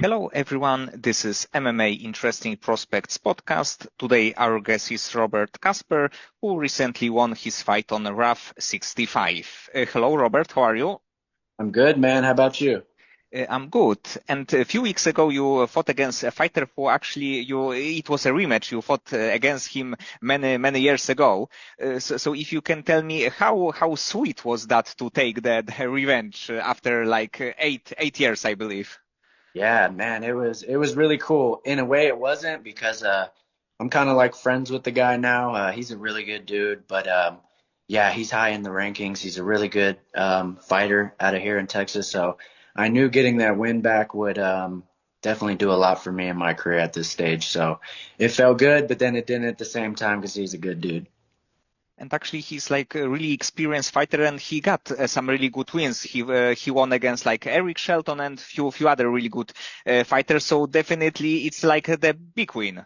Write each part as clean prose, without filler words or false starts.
Hello everyone, this is MMA Interesting Prospects podcast. Today our guest is Robert Casper, who recently won his fight on RAF 65. Hello Robert, how are you? I'm good, man. How about you? I'm good. And a few weeks ago you fought against a fighter who actually it was a rematch. You fought against him many years ago. So if you can tell me how sweet was that to take the revenge after like eight years, I believe. Yeah, man, it was really cool. In a way, it wasn't because I'm kind of like friends with the guy now. He's a really good dude, but yeah, he's high in the rankings. He's a really good fighter out of here in Texas. So I knew getting that win back would definitely do a lot for me in my career at this stage. So it felt good, but then it didn't at the same time because he's a good dude. And actually, he's like a really experienced fighter, and he got some really good wins. He won against like Eric Shelton and few other really good fighters. So definitely, it's like the big win.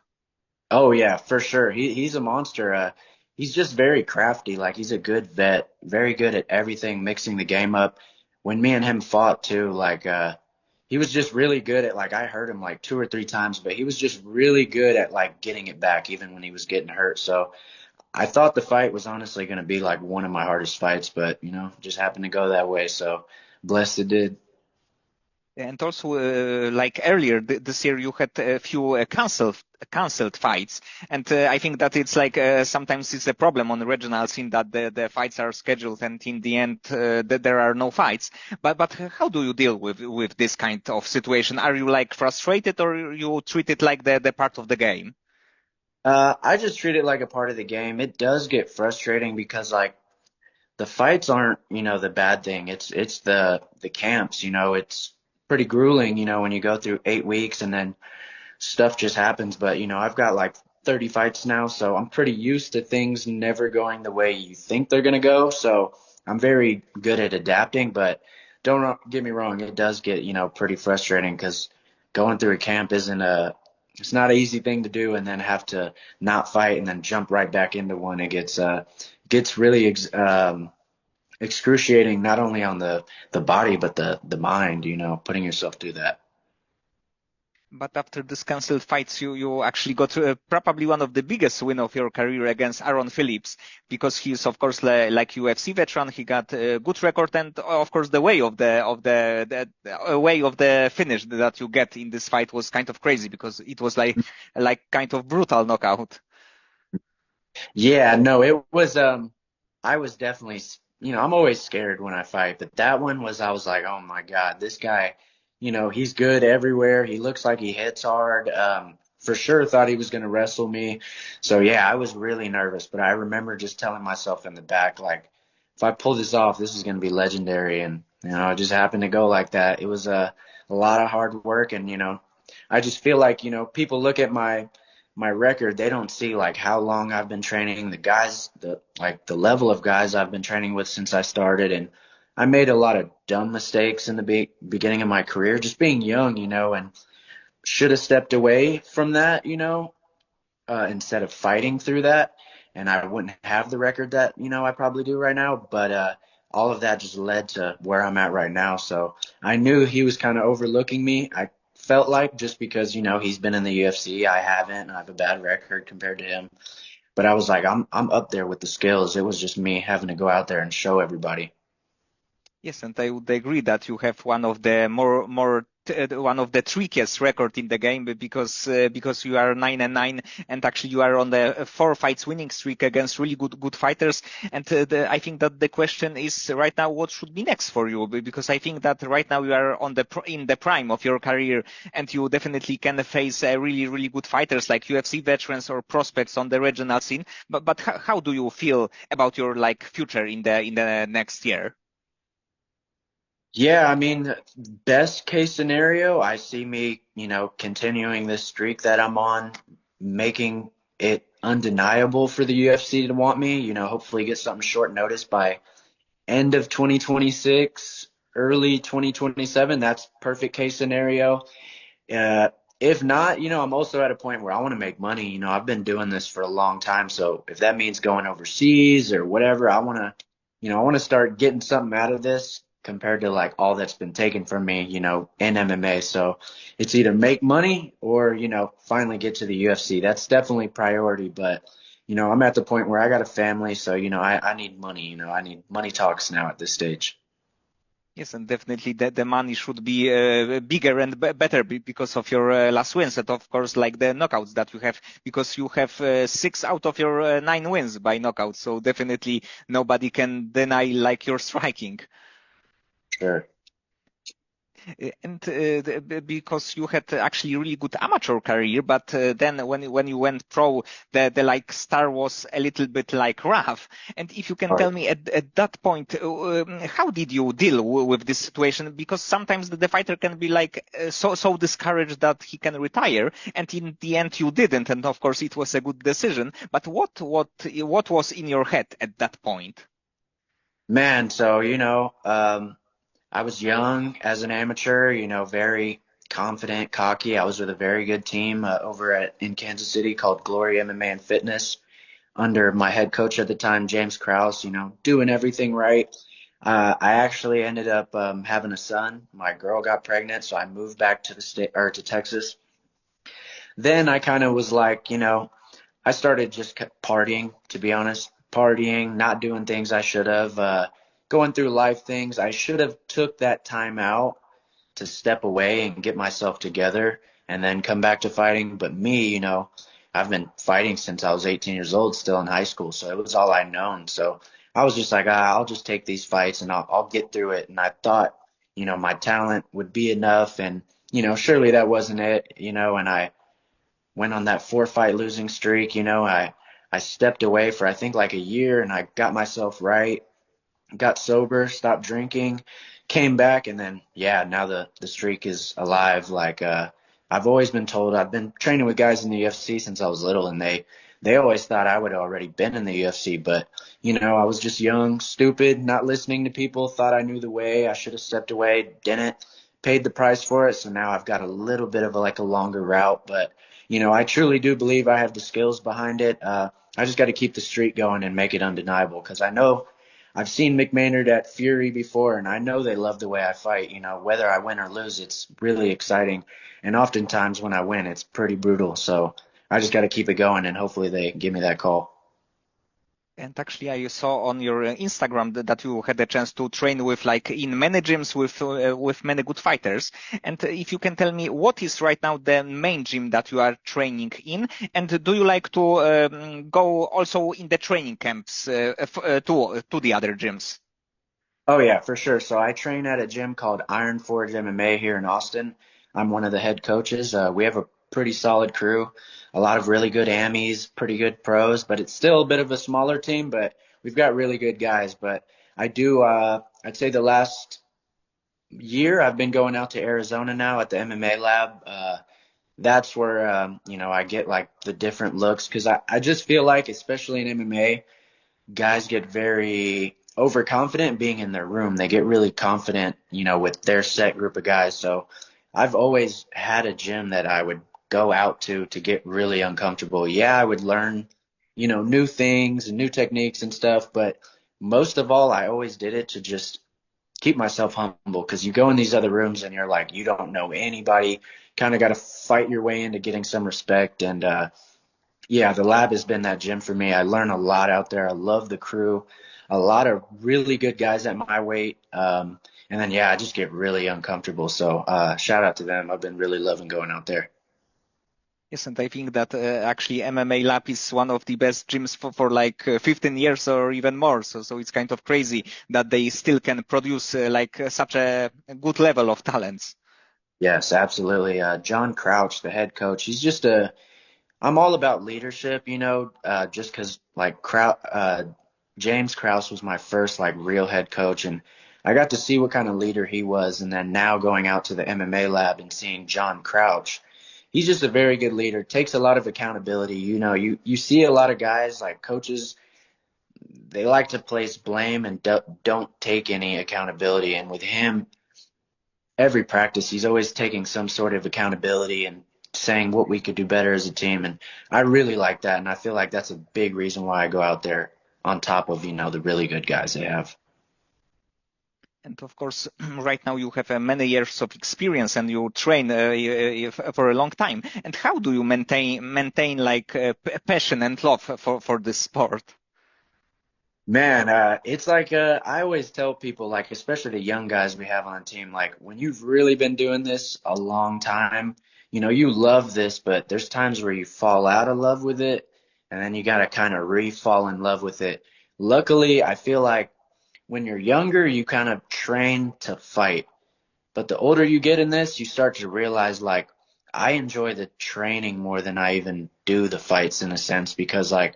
Oh yeah, for sure. He's a monster. He's just very crafty. Like he's a good vet, very good at everything, mixing the game up. When me and him fought too, he was just really good at like I heard him like two or three times, but he was just really good at like getting it back even when he was getting hurt. So I thought the fight was honestly going to be like one of my hardest fights, but just happened to go that way. So blessed it did. And also, like earlier this year, you had a few cancelled fights, and I think that it's like sometimes it's a problem on the regional scene that the fights are scheduled, and in the end, there are no fights. But how do you deal with this kind of situation? Are you like frustrated, or you treat it like the part of the game? I just treat it like a part of the game. It does get frustrating because like the fights aren't, the bad thing. It's the camps, it's pretty grueling, when you go through 8 weeks and then stuff just happens. But, I've got like 30 fights now, so I'm pretty used to things never going the way you think they're gonna go. So I'm very good at adapting, but don't get me wrong, it does get, pretty frustrating because going through a camp it's not an easy thing to do and then have to not fight and then jump right back into one. It gets really excruciating not only on the body but the mind, putting yourself through that. But after this cancelled fights, you actually got probably one of the biggest win of your career against Aaron Phillips, because he's of course like UFC veteran. He got a good record, and of course the way the way of the finish that you get in this fight was kind of crazy, because it was like kind of brutal knockout. Yeah, no, it was I was definitely, I'm always scared when I fight, but that one was I was like, "Oh my God, this guy, he's good everywhere. He looks like he hits hard." For sure thought he was going to wrestle me. So yeah, I was really nervous, but I remember just telling myself in the back like if I pull this off, this is going to be legendary, and it just happened to go like that. It was a lot of hard work, and I just feel like, people look at my record, they don't see like how long I've been training, the guys, the level of guys I've been training with since I started. And I made a lot of dumb mistakes in the beginning of my career, just being young, and should have stepped away from that, instead of fighting through that. And I wouldn't have the record that, I probably do right now. But all of that just led to where I'm at right now. So I knew he was kind of overlooking me. I felt like just because, he's been in the UFC, I haven't, and I have a bad record compared to him. But I was like, I'm up there with the skills. It was just me having to go out there and show everybody. Yes, and I would agree that you have one of the one of the trickiest record in the game, because you are 9-9, and actually you are on the 4 fights winning streak against really good fighters. And I think that the question is right now, what should be next for you? Because I think that right now you are in the prime of your career, and you definitely can face really good fighters like UFC veterans or prospects on the regional scene. But how do you feel about your like future in the next year? Yeah, I mean, best case scenario, I see me, continuing this streak that I'm on, making it undeniable for the UFC to want me, hopefully get something short notice by end of 2026, early 2027. That's perfect case scenario. Uh, if not, I'm also at a point where I want to make money. I've been doing this for a long time. So if that means going overseas or whatever, I want to start getting something out of this compared to like all that's been taken from me, in MMA. So it's either make money or, finally get to the UFC. That's definitely priority. But, I'm at the point where I got a family. So, I need money, I need money talks now at this stage. Yes, and definitely the money should be bigger and better because of your last wins, and of course, like the knockouts that you have, because you have 6 out of your 9 wins by knockout. So definitely nobody can deny like your striking. Sure. And because you had actually really good amateur career, but then when you went pro, the like star was a little bit like rough. And if you can tell Hard. me at that point, how did you deal with this situation? Because sometimes the fighter can be like so discouraged that he can retire, and in the end you didn't. And of course it was a good decision. But what was in your head at that point? Man, so, I was young as an amateur, very confident, cocky. I was with a very good team over in Kansas City called Glory MMA and Fitness under my head coach at the time, James Krause, doing everything right. I actually ended up having a son. My girl got pregnant, so I moved back to the state or to Texas. Then I kind of was like, I started just partying, to be honest, partying, not doing things I should have, going through life things. I should have took that time out to step away and get myself together and then come back to fighting. But me, I've been fighting since I was 18 years old, still in high school. So it was all I known. So I was just like, I'll just take these fights and I'll get through it. And I thought, my talent would be enough. And, surely that wasn't it, and I went on that 4 fight losing streak. I stepped away for I think like a year and I got myself right, got sober, stopped drinking, came back, and then yeah, now the streak is alive. Like I've always been told, I've been training with guys in the UFC since I was little, and they always thought I would have already been in the UFC, but I was just young, stupid, not listening to people, thought I knew the way. I should have stepped away, didn't, paid the price for it. So now I've got a little bit of like a longer route, but I truly do believe I have the skills behind it. I just got to keep the streak going and make it undeniable, because I know I've seen McMaynard at Fury before, and I know they love the way I fight. Whether I win or lose, it's really exciting. And oftentimes when I win, it's pretty brutal. So I just got to keep it going, and hopefully they give me that call. And actually, I saw on your Instagram that you had a chance to train with, like, in many gyms with many good fighters. And if you can tell me what is right now the main gym that you are training in, and do you like to go also in the training camps to the other gyms? Oh yeah, for sure. So I train at a gym called Iron Forge MMA here in Austin. I'm one of the head coaches. We have a pretty solid crew, a lot of really good AMIs, pretty good pros, but it's still a bit of a smaller team, but we've got really good guys. But I'd say the last year I've been going out to Arizona now at the MMA lab. That's where, I get like the different looks, because I just feel like, especially in MMA, guys get very overconfident being in their room. They get really confident, with their set group of guys. So I've always had a gym that I would go out to get really uncomfortable. Yeah, I would learn, new things and new techniques and stuff, but most of all, I always did it to just keep myself humble, because you go in these other rooms and you're like, you don't know anybody, kind of got to fight your way into getting some respect. And yeah, the lab has been that gym for me. I learn a lot out there. I love the crew, a lot of really good guys at my weight. And then, yeah, I just get really uncomfortable. So shout out to them. I've been really loving going out there. Yes, and I think that actually MMA Lab is one of the best gyms for like 15 years or even more. So it's kind of crazy that they still can produce such a good level of talents. Yes, absolutely. John Crouch, the head coach, I'm all about leadership, just because like James Krause was my first like real head coach, and I got to see what kind of leader he was. And then now going out to the MMA lab and seeing John Crouch, he's just a very good leader, takes a lot of accountability. You see a lot of guys like coaches, they like to place blame and don't take any accountability. And with him, every practice, he's always taking some sort of accountability and saying what we could do better as a team. And I really like that. And I feel like that's a big reason why I go out there on top of, the really good guys they have. And of course, right now you have many years of experience and you train for a long time. And how do you maintain like passion and love for this sport? Man, it's like I always tell people, like especially the young guys we have on the team, like when you've really been doing this a long time, you love this, but there's times where you fall out of love with it, and then you gotta kind of re-fall in love with it. Luckily, I feel like when you're younger, you kind of train to fight. But the older you get in this, you start to realize like I enjoy the training more than I even do the fights in a sense because like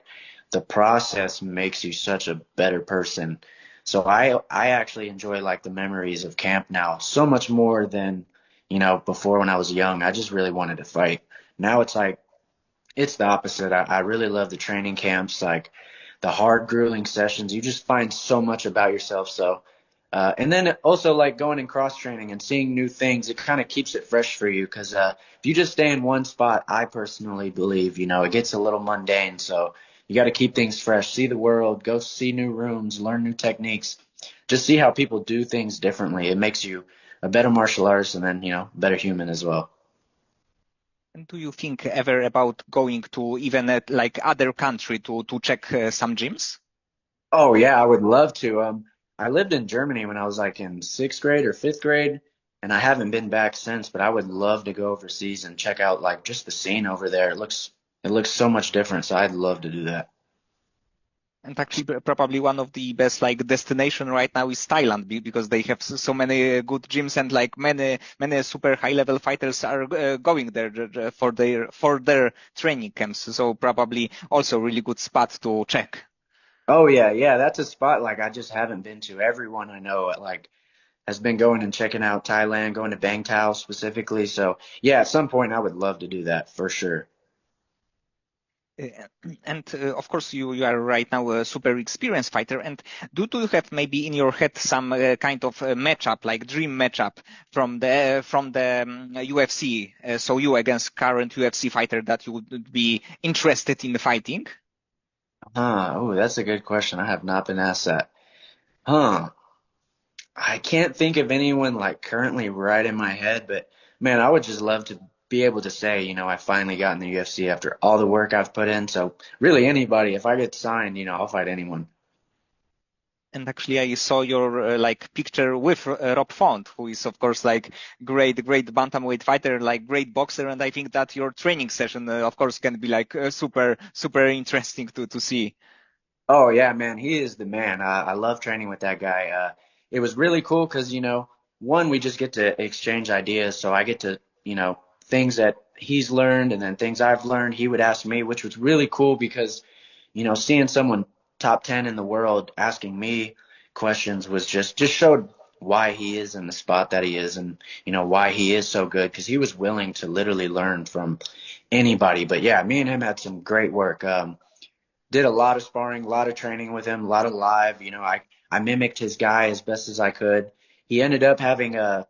the process makes you such a better person. So I actually enjoy like the memories of camp now so much more than, before when I was young. I just really wanted to fight. Now it's like it's the opposite. I really love the training camps, like the hard, grueling sessions. You just find so much about yourself. So, and then also like going and cross training and seeing new things, it kind of keeps it fresh for you. Cause, if you just stay in one spot, I personally believe, it gets a little mundane. So you got to keep things fresh, see the world, go see new rooms, learn new techniques, just see how people do things differently. It makes you a better martial artist and then, a better human as well. And do you think ever about going to even like other country to check some gyms? Oh yeah, I would love to. I lived in Germany when I was like in sixth grade or fifth grade, and I haven't been back since, but I would love to go overseas and check out like just the scene over there. It looks so much different, so I'd love to do that. And actually, probably one of the best like destination right now is Thailand because they have so many good gyms and like many super high level fighters are going there for their training camps. So probably also really good spot to check. Oh yeah, yeah, that's a spot like I just haven't been to. Everyone I know like has been going and checking out Thailand, going to Bangtao specifically. So yeah, at some point I would love to do that for sure. Uh, And of course, you are right now a super experienced fighter. And do you have maybe in your head some kind of matchup, like dream matchup from the UFC? So you against current UFC fighter that you would be interested in fighting? Huh. Oh, that's a good question. I have not been asked that. Huh. I can't think of anyone like currently right in my head, but man, I would just love to be able to say, I finally got in the UFC after all the work I've put in. So really anybody, if I get signed, I'll fight anyone. And actually, I saw your like picture with Rob Font, who is of course like great bantamweight fighter, like great boxer. And I think that your training session, of course, can be like super interesting to see. Oh yeah, man, he is the man. I love training with that guy. It was really cool because, one, we just get to exchange ideas. So I get to, things that he's learned and then things I've learned, he would ask me, which was really cool because, seeing someone top 10 in the world asking me questions was just showed why he is in the spot that he is and, why he is so good because he was willing to literally learn from anybody. But yeah, me and him had some great work. Did a lot of sparring, a lot of training with him, a lot of live. I mimicked his guy as best as I could. He ended up having a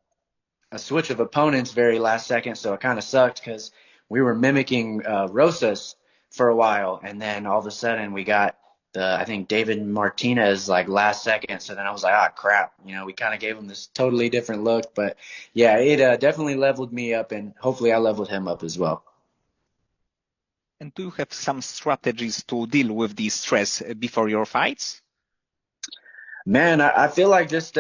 switch of opponents very last second, so it kind of sucked because we were mimicking Rosas for a while, and then all of a sudden we got I think David Martinez like last second. So then I was like, ah, crap. We kind of gave him this totally different look, but yeah, it definitely leveled me up, and hopefully I leveled him up as well. And do you have some strategies to deal with the stress before your fights? Man, I feel like just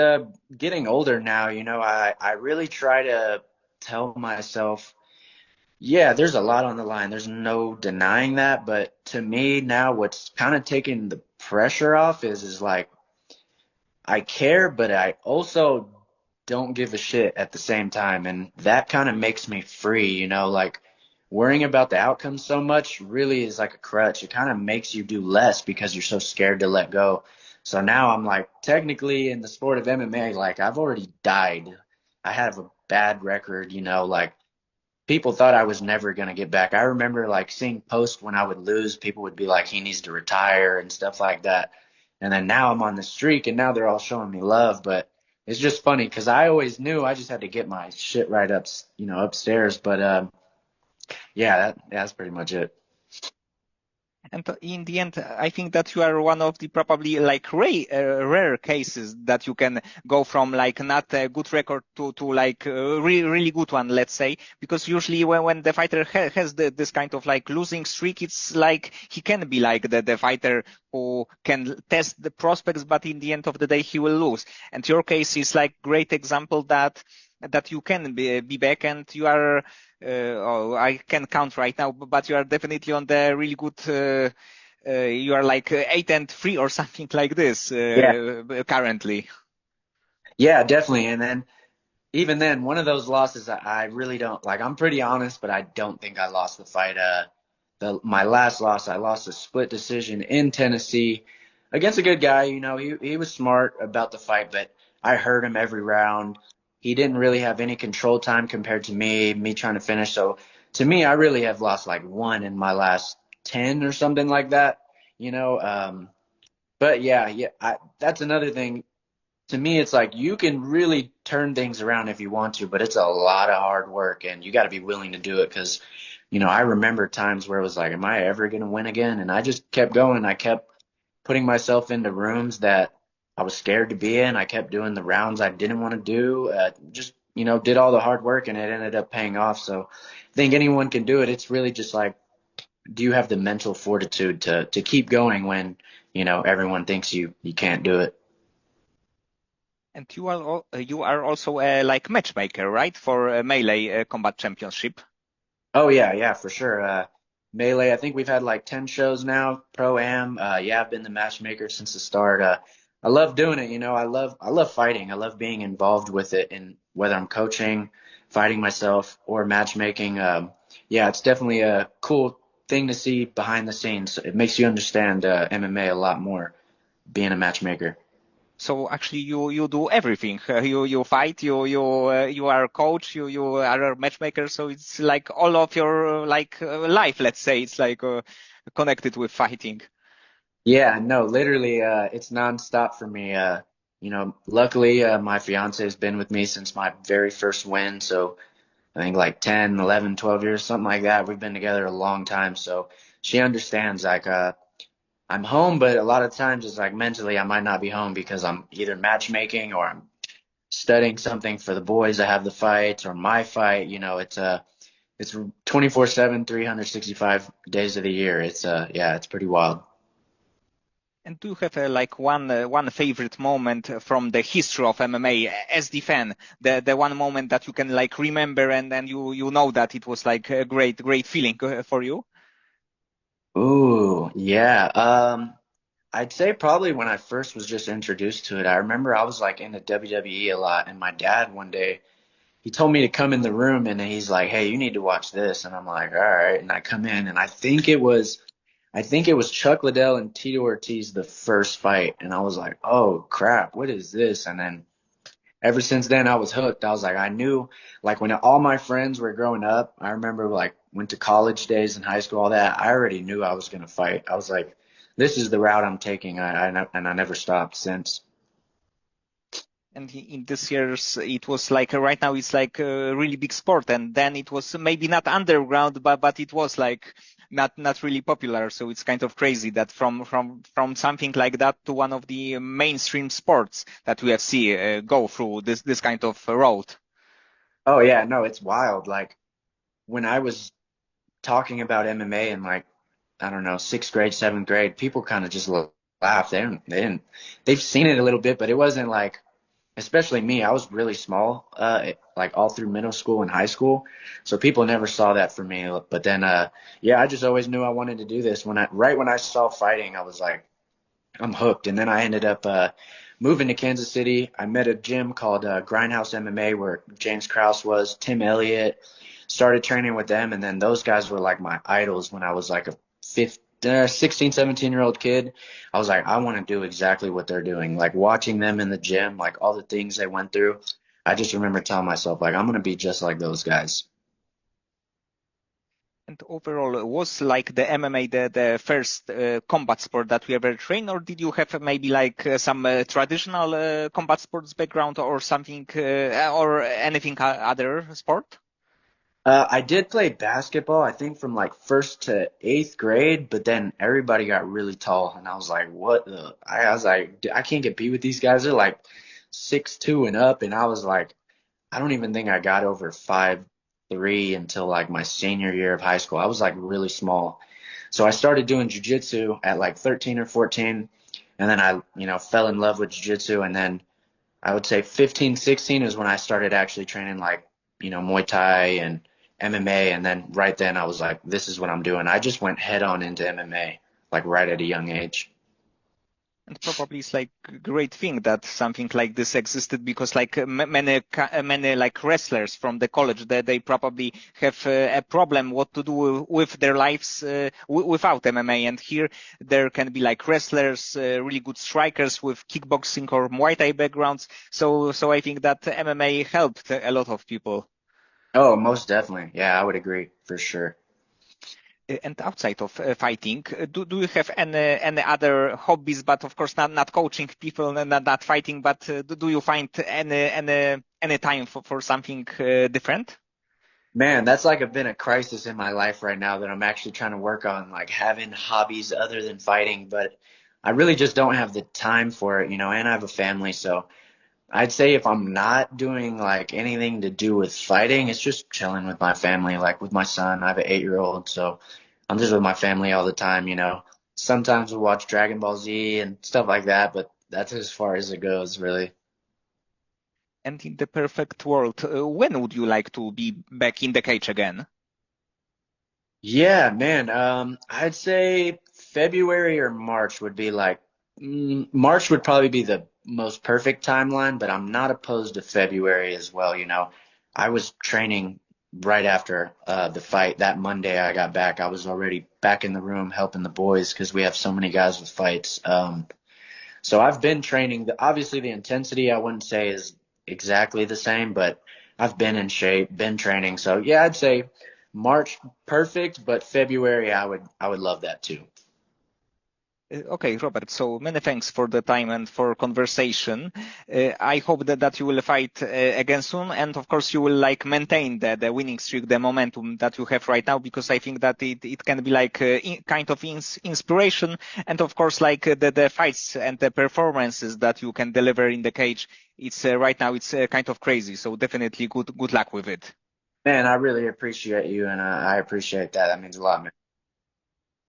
getting older now, I really try to tell myself, yeah, there's a lot on the line. There's no denying that. But to me now, what's kind of taking the pressure off is like I care, but I also don't give a shit at the same time. And that kind of makes me free, like worrying about the outcome so much really is like a crutch. It kind of makes you do less because you're so scared to let go. So now I'm like, technically in the sport of MMA, like I've already died. I have a bad record, like people thought I was never going to get back. I remember like seeing posts when I would lose, people would be like, he needs to retire and stuff like that. And then now I'm on the streak and now they're all showing me love. But it's just funny because I always knew I just had to get my shit right up, upstairs. But yeah, that's pretty much it. And in the end, I think that you are one of the probably like rare cases that you can go from like not a good record to like a really good one, let's say, because usually when the fighter has this kind of like losing streak, it's like he can be like the fighter who can test the prospects, but in the end of the day, he will lose. And your case is like great example that you can be back and you are I can count right now, but you are definitely on the really good. You are like 8-3 or something like this Yeah. currently. Yeah, definitely. And then even then, one of those losses, I really don't like. I'm pretty honest, but I don't think I lost the fight. My last loss, I lost a split decision in Tennessee against a good guy. You know, he was smart about the fight, but I hurt him every round. He didn't really have any control time compared to me trying to finish. So to me, I really have lost like one in my last 10 or something like that. You know, but yeah, that's another thing to me, it's like you can really turn things around if you want to, but it's a lot of hard work and you got to be willing to do it because, you know, I remember times where it was like, am I ever going to win again? And I just kept going. I kept putting myself into rooms that I was scared to be in. I kept doing the rounds I didn't want to do. Just, you know, did all the hard work and it ended up paying off. So I think anyone can do it. It's really just like, do you have the mental fortitude to keep going when, you know, everyone thinks you can't do it? And you are also a like matchmaker, right? For a Melee Combat Championship. Oh yeah, for sure. Melee, I think we've had like 10 shows now, pro am. Yeah, I've been the matchmaker since the start. I love doing it, you know. I love fighting. I love being involved with it and whether I'm coaching, fighting myself or matchmaking. Yeah, it's definitely a cool thing to see behind the scenes. It makes you understand MMA a lot more being a matchmaker. So actually, you do everything. You fight. You are a coach. You are a matchmaker. So it's like all of your like life. Let's say it's like connected with fighting. Yeah, no, literally, it's nonstop for me. You know, luckily, my fiance has been with me since my very first win. So I think like 10, 11, 12 years, something like that. We've been together a long time. So she understands like, I'm home, but a lot of times it's like mentally I might not be home because I'm either matchmaking or I'm studying something for the boys that have the fights or my fight. You know, it's 24/7, 365 days of the year. Yeah, it's pretty wild. And do you have like one favorite moment from the history of MMA as the fan? The one moment that you can like remember and then you know that it was like a great feeling for you. Ooh, yeah. I'd say probably when I first was just introduced to it, I remember I was like into WWE a lot, and my dad one day he told me to come in the room, and he's like, "Hey, you need to watch this," and I'm like, "All right," and I come in, and I think it was Chuck Liddell and Tito Ortiz the first fight, and I was like, "Oh crap, what is this?" And then ever since then I was hooked. I was like, I knew like when all my friends were growing up, I remember like went to college days in high school, all that. I already knew I was gonna fight. I was like, this is the route I'm taking. And I never stopped since. And in this year's, it was like right now it's like a really big sport, and then it was maybe not underground, but it was like not really popular. So it's kind of crazy that from something like that to one of the mainstream sports that we have seen go through this kind of road. Oh yeah, no, it's wild. Like when I was talking about MMA in like I don't know, sixth grade, seventh grade, people kind of just laughed. They've seen it a little bit, but it wasn't like, especially me, I was really small, like all through middle school and high school. So people never saw that for me. But then, yeah, I just always knew I wanted to do this. Right when I saw fighting, I was like, I'm hooked. And then I ended up, moving to Kansas City. I met a gym called, Grindhouse MMA where James Krause was, Tim Elliott, started training with them. And then those guys were like my idols when I was like a 16, 17-year-old kid. I was like, I want to do exactly what they're doing. Like watching them in the gym, like all the things they went through. I just remember telling myself, like, I'm going to be just like those guys. And overall, was like the MMA the first combat sport that we ever trained, or did you have maybe like some traditional combat sports background or something, or anything other sport? I did play basketball, I think from like first to eighth grade, but then everybody got really tall, and I was like, what the? I was like, I can't compete with these guys. They're like 6'2" and up, and I was like, I don't even think I got over 5'3" until like my senior year of high school. I was like really small. So I started doing jujitsu at like 13 or 14, and then I, fell in love with jujitsu, and then I would say 15, 16 is when I started actually training like, Muay Thai and MMA. And then right then I was like, this is what I'm doing. I just went head on into MMA, like right at a young age. And probably it's like a great thing that something like this existed because like many like wrestlers from the college they probably have a problem what to do with their lives without MMA. And here there can be like wrestlers, really good strikers with kickboxing or Muay Thai backgrounds. So I think that MMA helped a lot of people. Oh, most definitely. Yeah, I would agree for sure. And outside of fighting, do you have any other hobbies? But of course, not coaching people, not fighting. But do you find any time for something different? Man, that's like been a crisis in my life right now that I'm actually trying to work on, like having hobbies other than fighting, but I really just don't have the time for it, and I have a family, so I'd say if I'm not doing like anything to do with fighting, it's just chilling with my family, like with my son. I have an 8-year old, so I'm just with my family all the time. Sometimes we watch Dragon Ball Z and stuff like that, but that's as far as it goes, really. And in the perfect world, when would you like to be back in the cage again? Yeah, man. I'd say February or March would be like, March would probably be the most perfect timeline, but I'm not opposed to February as well. I was training right after the fight. That Monday I got back. I was already back in the room helping the boys because we have so many guys with fights. So I've been training. Obviously, the intensity I wouldn't say is exactly the same, but I've been in shape, been training. So yeah, I'd say March perfect, but February I would love that too. Okay, Robert, so many thanks for the time and for conversation. I hope that you will fight again soon. And of course, you will like maintain the winning streak, the momentum that you have right now, because I think that it can be like kind of inspiration. And of course, like the fights and the performances that you can deliver in the cage, it's right now, it's kind of crazy. So definitely good luck with it. Man, I really appreciate you, and I appreciate that. That means a lot, man.